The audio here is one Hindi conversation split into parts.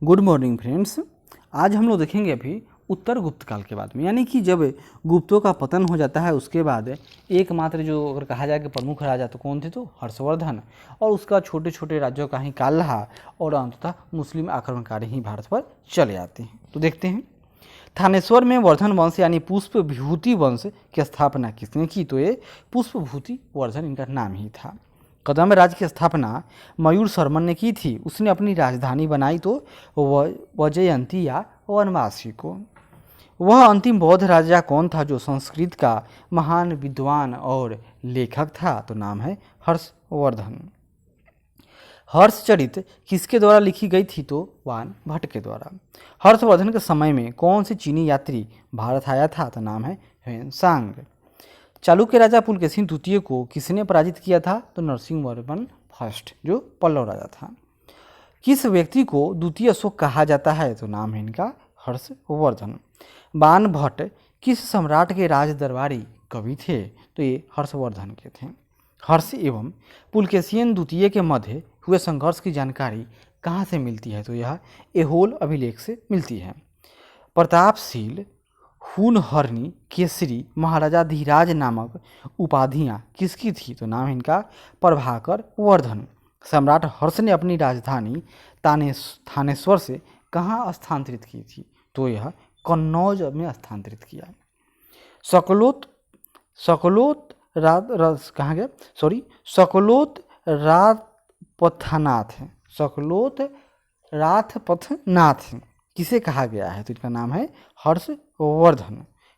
Good morning friends. आज हम लोग देखेंगे अभी उत्तर गुप्त काल के बाद में, यानी कि जब गुप्तों का पतन हो जाता है उसके बाद एकमात्र जो अगर कहा जाए कि प्रमुख राजा तो कौन थे, तो हर्षवर्धन, और उसका छोटे छोटे राज्यों का ही काल रहा और अंततः मुस्लिम आक्रमणकारी ही भारत पर चले आते हैं। तो देखते हैं थानेश्वर में वर्धन वंश यानी पुष्प विभूति वंश की स्थापना किसने की, तो ये पुष्प विभूति वर्धन इनका नाम ही था। कदम्ब राज्य की स्थापना मयूर शर्मन ने की थी। उसने अपनी राजधानी बनाई तो वजयंती या वनवासी को। वह अंतिम बौद्ध राजा कौन था जो संस्कृत का महान विद्वान और लेखक था, तो नाम है हर्षवर्धन। हर्षचरित किसके द्वारा लिखी गई थी, तो वान भट्ट के द्वारा। हर्षवर्धन के समय में कौन से चीनी यात्री भारत आया था, तो नाम है ह्वेनसांग। चालुक्य राजा पुलकेशिन द्वितीय को किसने पराजित किया था, तो नरसिंहवर्मन फर्स्ट जो पल्लव राजा था। किस व्यक्ति को द्वितीय अशोक कहा जाता है, तो नाम है इनका हर्षवर्धन। बाण भट्ट किस सम्राट के राज दरबारी कवि थे, तो ये हर्षवर्धन के थे। हर्ष एवं पुलकेशिन द्वितीय के मध्य हुए संघर्ष की जानकारी कहाँ से मिलती है, तो यह ऐहोल अभिलेख से मिलती है। प्रतापशील, हूनहरनी, केसरी, महाराजा धीराज नामक उपाधियाँ किसकी थी, तो नाम इनका प्रभाकर वर्धन। सम्राट हर्ष ने अपनी राजधानी थानेश्वर से कहाँ स्थानांतरित की थी, तो यह कन्नौज में स्थानांतरित किया। सकलोत राथपथनाथ किसे कहा गया है, तो इनका नाम है हर्षवर्धन।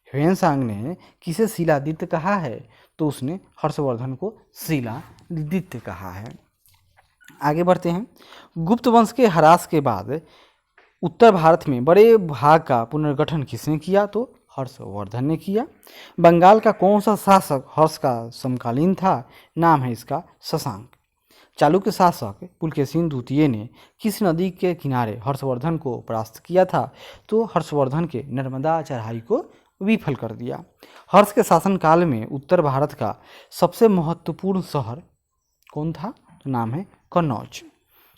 ह्वेनसांग ने किसे शिलादित्य कहा है, तो उसने हर्षवर्धन को शिलादित्य कहा है। आगे बढ़ते हैं। गुप्त वंश के ह्रास के बाद उत्तर भारत में बड़े भाग का पुनर्गठन किसने किया, तो हर्षवर्धन ने किया। बंगाल का कौन सा शासक हर्ष का समकालीन था, नाम है इसका शशांक। चालुक्य शासक पुलकेशिन द्वितीय ने किस नदी के किनारे हर्षवर्धन को परास्त किया था, तो हर्षवर्धन के नर्मदा चढ़ाई को विफल कर दिया। हर्ष के शासनकाल में उत्तर भारत का सबसे महत्वपूर्ण शहर कौन था, तो नाम है कन्नौज।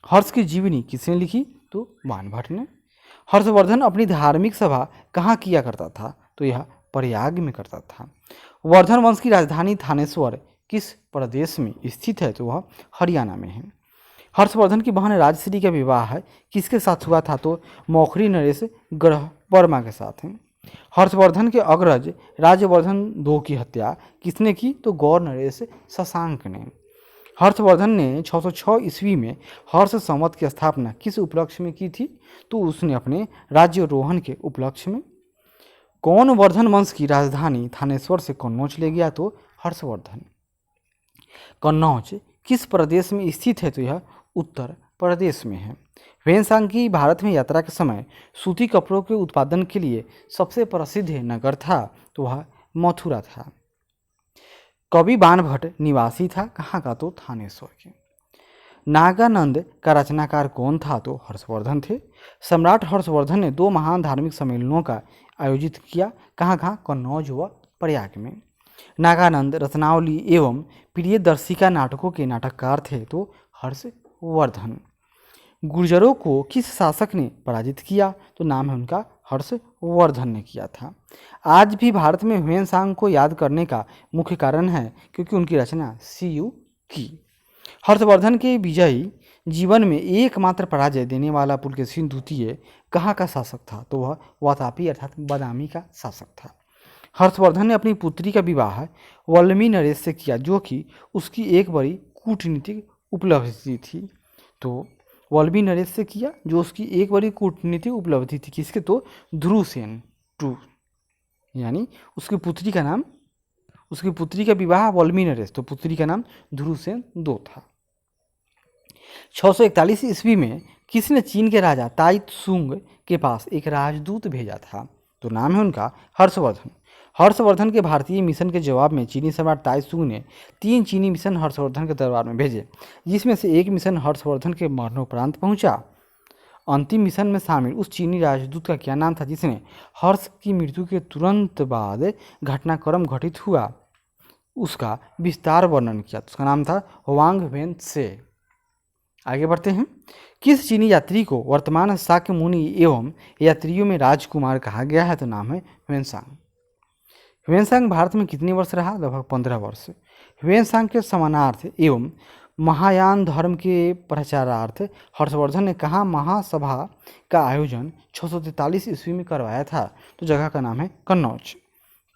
हर्ष की जीवनी किसने लिखी, तो बाण भट्ट ने। हर्षवर्धन अपनी धार्मिक सभा कहाँ किया करता था, तो यह प्रयाग में करता था। वर्धन वंश की राजधानी थानेश्वर किस प्रदेश में स्थित है, तो वह हरियाणा में है। हर्षवर्धन की बहन राजश्री का विवाह किसके साथ हुआ था, तो मौखरी नरेश ग्रह वर्मा के साथ है। हर्षवर्धन के अग्रज राज्यवर्धन II की हत्या किसने की, तो गौर नरेश शशांक ने। हर्षवर्धन ने 606 ईस्वी में हर्ष संवत की स्थापना किस उपलक्ष्य में की थी, तो उसने अपने राज्यारोहण के उपलक्ष्य में। कौन वर्धन वंश की राजधानी थानेश्वर से कन्नौज ले गया, तो हर्षवर्धन। कन्नौज किस प्रदेश में स्थित है, तो यह उत्तर प्रदेश में है। ह्वेनसांग की भारत में यात्रा के समय सूती कपड़ों के उत्पादन के लिए सबसे प्रसिद्ध नगर था, तो वह मथुरा था। कवि बाण भट्ट निवासी था कहाँ का, तो थानेश्वर के। नागानंद का रचनाकार कौन था, तो हर्षवर्धन थे। सम्राट हर्षवर्धन ने 2 महान धार्मिक सम्मेलनों का आयोजित किया, कहाँ कहाँ, कन्नौज व प्रयाग में। नागानंद रत्नावली एवं प्रियदर्शिका नाटकों के नाटककार थे, तो हर्षवर्धन। गुर्जरों को किस शासक ने पराजित किया, तो नाम है उनका हर्षवर्धन ने किया था। आज भी भारत में ह्वेनसांग को याद करने का मुख्य कारण है क्योंकि उनकी रचना सीयू की। हर्षवर्धन के विजयी जीवन में एकमात्र पराजय देने वाला पुलकेशिन द्वितीय कहाँ का शासक था, तो वह वातापी अर्थात बादामी का शासक था। हर्षवर्धन ने अपनी पुत्री का विवाह वल्लमी नरेश से किया, जो कि उसकी एक बड़ी कूटनीतिक उपलब्धि थी। तो वल्लमी नरेश से किया जो उसकी एक बड़ी कूटनीतिक उपलब्धि थी, किसके, तो ध्रुवसेन II, यानी उसकी पुत्री का विवाह वल्लमी नरेश, तो पुत्री का नाम ध्रुवसेन II था। 641 ईस्वी में किसने चीन के राजा ताई त्सुंग के पास एक राजदूत भेजा था, तो नाम है उनका हर्षवर्धन। हर्षवर्धन के भारतीय मिशन के जवाब में चीनी सम्राट ताइत्सुंग ने 3 चीनी मिशन हर्षवर्धन के दरबार में भेजे, जिसमें से एक मिशन हर्षवर्धन के मरणोपरांत पहुंचा। अंतिम मिशन में शामिल उस चीनी राजदूत का क्या नाम था जिसने हर्ष की मृत्यु के तुरंत बाद घटनाक्रम घटित हुआ उसका विस्तार वर्णन किया, तो उसका नाम था हुआंग वेन त्से। आगे बढ़ते हैं। किस चीनी यात्री को वर्तमान शाक्य मुनि एवं यात्रियों में राजकुमार कहा गया है? तो नाम है ह्वेनसांग। ह्वेनसांग भारत में कितने वर्ष रहा? लगभग 15 वर्ष। ह्वेनसांग के समानार्थ एवं महायान धर्म के प्रचारार्थ हर्षवर्धन ने कहाँ महासभा का आयोजन 643 ईस्वी में करवाया था? तो जगह का नाम है कन्नौज।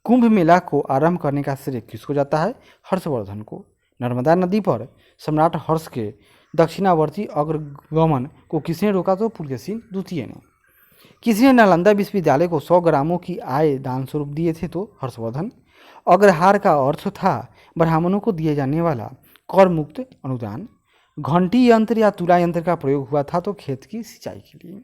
कुंभ मेला को आरंभ करने का श्रेय किसको जाता है? हर्षवर्धन को। नर्मदा नदी पर सम्राट हर्ष के दक्षिणावर्ती अग्रगमन को किसने रोका? तो पुलकेशिन द्वितीय ने। किसने नालंदा विश्वविद्यालय को 100 ग्रामों की आय दान स्वरूप दिए थे? तो हर्षवर्धन। अग्रहार का अर्थ था ब्राह्मणों को दिए जाने वाला कर मुक्त अनुदान। घंटी यंत्र या तुला यंत्र का प्रयोग हुआ था तो खेत की सिंचाई के लिए।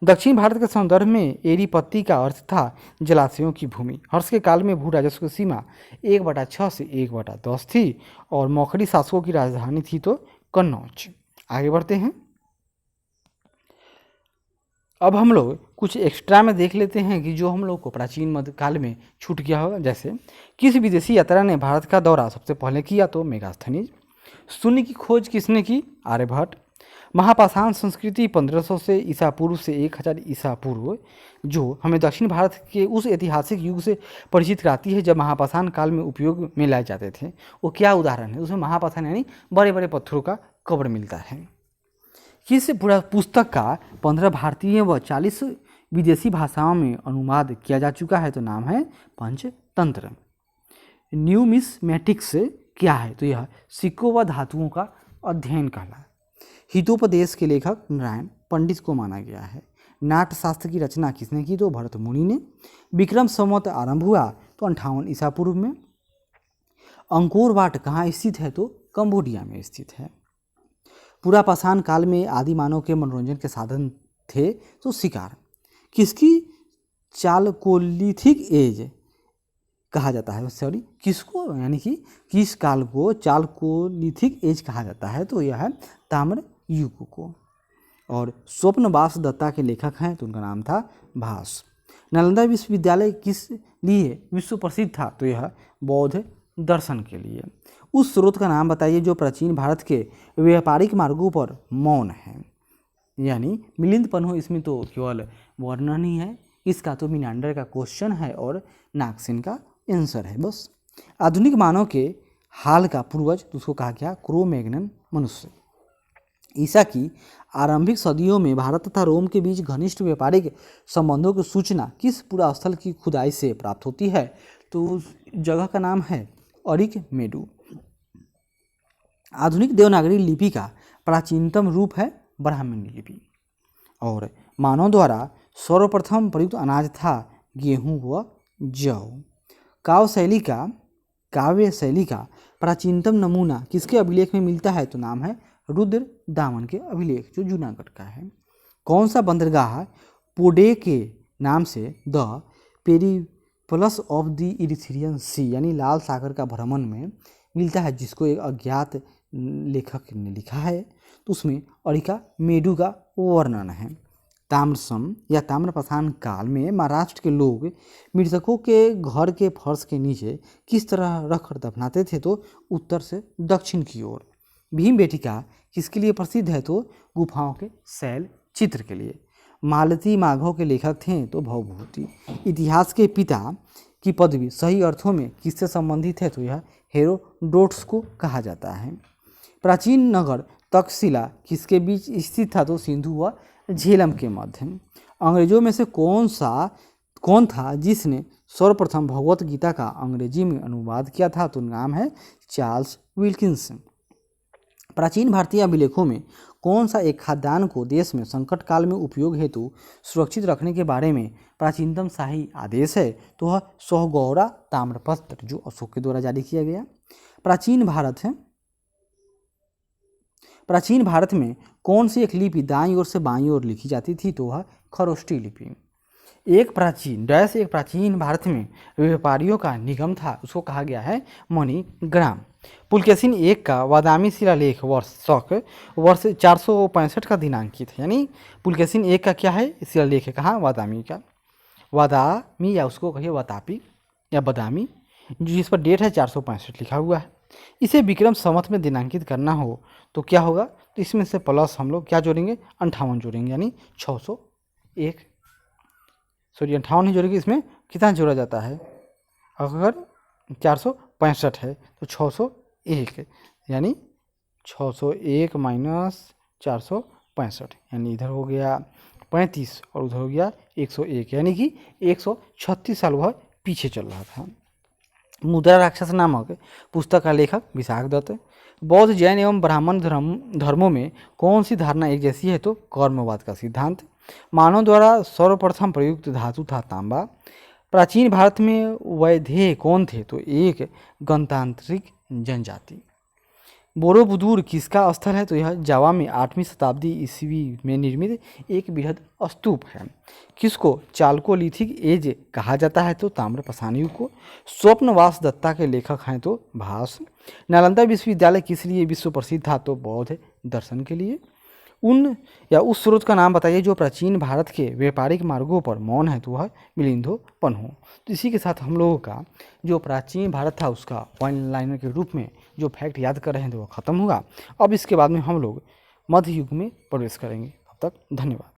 दक्षिण भारत के संदर्भ में एरीपत्ती का अर्थ था जलाशयों की भूमि। हर्ष के काल में भू राजस्व की सीमा 1/6 से 1/10 थी और मौखरी शासकों की राजधानी थी तो कन्नौज। आगे बढ़ते हैं। अब हम लोग कुछ एक्स्ट्रा में देख लेते हैं कि जो हम लोग को प्राचीन मध्य काल में छूट गया होगा। जैसे किस विदेशी यात्रा ने भारत का दौरा सबसे पहले किया? तो मेगास्थनीज। शून्य की खोज किसने की? आर्यभट्ट। महापाषाण संस्कृति 1500 से ईसा पूर्व से 1000 ईसा पूर्व जो हमें दक्षिण भारत के उस ऐतिहासिक युग से परिचित कराती है जब महापाषाण काल में उपयोग में लाए जाते थे। वो क्या उदाहरण है? उसमें महापाषाण यानी बड़े बड़े पत्थरों का कब्र मिलता है। किस पूरा पुस्तक का 15 भारतीय व 40 विदेशी भाषाओं में अनुवाद किया जा चुका है? तो नाम है पंचतंत्र। न्यूमिस्मेटिक्स क्या है? तो यह सिक्कों व धातुओं का अध्ययन कहला। हितोपदेश के लेखक नारायण पंडित को माना गया है। नाट्यशास्त्र की रचना किसने की? तो भरत मुनि ने। विक्रम संवत आरंभ हुआ तो 58 ईसा पूर्व में। अंकोर वाट कहाँ स्थित है? तो कंबोडिया में स्थित है। पुरापाषाण काल में आदि मानव के मनोरंजन के साधन थे तो शिकार। किसकी चालकोलिथिक एज कहा जाता है? सॉरी, किसको यानी कि किस काल को चालकोलिथिक एज कहा जाता है? तो यह है ताम्र युग को। और स्वप्नवास दत्ता के लेखक हैं तो उनका नाम था भास। नालंदा विश्वविद्यालय किस लिए विश्व प्रसिद्ध था? तो यह बौद्ध दर्शन के लिए। उस स्रोत का नाम बताइए जो प्राचीन भारत के व्यापारिक मार्गों पर मौन है। यानी मिलिंद पन्हो, इसमें तो केवल वर्णन ही है, इसका तो मीनांडर का क्वेश्चन है और नागसेन का आंसर है बस। आधुनिक मानव के हाल का पूर्वज तो उसको कहा गया क्रो-मैग्नन मनुष्य। ईसा की आरंभिक सदियों में भारत तथा रोम के बीच घनिष्ठ व्यापारिक संबंधों की सूचना किस पुरास्थल की खुदाई से प्राप्त होती है? तो उस जगह का नाम है अरिकमेडु। आधुनिक देवनागरी लिपि का प्राचीनतम रूप है ब्राह्मणी लिपि। और मानव द्वारा सर्वप्रथम प्रयुक्त अनाज था गेहूं व जौ। काव्य शैली का प्राचीनतम नमूना किसके अभिलेख में मिलता है? तो नाम है रुद्र दामन के अभिलेख जो जूनागढ़ का है। कौन सा बंदरगाह पोडे के नाम से the Periplus of the Erythraean sea यानी लाल सागर का भ्रमण में मिलता है, जिसको एक अज्ञात लेखक ने लिखा है? तो उसमें अरिका मेडू का वर्णन है। ताम्रसम या ताम्रपाषाण काल में महाराष्ट्र के लोग मृतकों के घर के फर्श के नीचे किस तरह रखकर दफनाते थे? तो उत्तर से दक्षिण की ओर। भीमबेटिका किसके लिए प्रसिद्ध है? तो गुफाओं के शैल चित्र के लिए। मालती माघव के लेखक थे तो भवभूति। इतिहास के पिता की पदवी सही अर्थों में किससे संबंधित है? तो यह हेरोडोटस को कहा जाता है। प्राचीन नगर तक्षशिला किसके बीच स्थित था? तो सिंधु व झेलम के मध्य। अंग्रेजों में से कौन था जिसने सर्वप्रथम भगवत गीता का अंग्रेजी में अनुवाद किया था? तो नाम है चार्ल्स विल्किंस। प्राचीन भारतीय अभिलेखों में कौन सा एक खाद्यान्न को देश में संकट काल में उपयोग हेतु सुरक्षित रखने के बारे में प्राचीनतम शाही आदेश है? तो वह सोहगौरा ताम्रपत्र जो अशोक के द्वारा जारी किया गया। प्राचीन भारत में कौन सी एक लिपि दाईं ओर से बाईं ओर लिखी जाती थी? तो वह खरोष्टी लिपि। एक प्राचीन भारत में व्यापारियों का निगम था, उसको कहा गया है मणिग्राम। पुलकेशिन एक का वादामी शिलालेख वर्ष 465 का दिनांकित है। यानी पुलकेशिन एक का क्या है? शिलालेख है कहाँ? वादामी का। वादामी या उसको कहिए वातापी या बदामी, जिस पर डेट है 465 लिखा हुआ है। इसे विक्रम संवत में दिनांकित करना हो तो क्या होगा, तो इसमें से प्लस हम लोग क्या जोड़ेंगे, 58 जोड़ेंगे, यानी 601, सॉरी 58 नहीं जोड़ेंगे, इसमें कितना जोड़ा जाता है, अगर 465 है तो 601, यानी 601 माइनस 465, यानी इधर हो गया 35 और उधर हो गया 101, यानी कि 136 साल वह पीछे चल रहा था। मुद्रा राक्षस नामक पुस्तक का लेखक विशाख दत्त। बौद्ध, जैन एवं ब्राह्मण धर्मों में कौन सी धारणा एक जैसी है, तो कर्मवाद का सिद्धांत। मानव द्वारा सर्वप्रथम प्रयुक्त धातु था तांबा। प्राचीन भारत में वैधेय कौन थे, तो एक गणतांत्रिक जनजाति। बोरोबुदुर किसका स्थल है, तो यह जावा में 8वीं शताब्दी ईस्वी में निर्मित एक बृहद स्तूप है। किसको चालकोलिथिक एज कहा जाता है, तो ताम्रपाषाण युग को। स्वप्नवास दत्ता के लेखक हैं तो भास। नालंदा विश्वविद्यालय किस लिए विश्व प्रसिद्ध था, तो बौद्ध दर्शन के लिए। उन या उस स्रोत का नाम बताइए जो प्राचीन भारत के व्यापारिक मार्गों पर मौन है, तो वह मिलिंदो पन्हु। तो इसी के साथ हम लोगों का जो प्राचीन भारत था उसका वन लाइनर के रूप में जो फैक्ट याद कर रहे हैं तो वह खत्म हुआ। अब इसके बाद में हम लोग मध्य युग में प्रवेश करेंगे। तब तक धन्यवाद।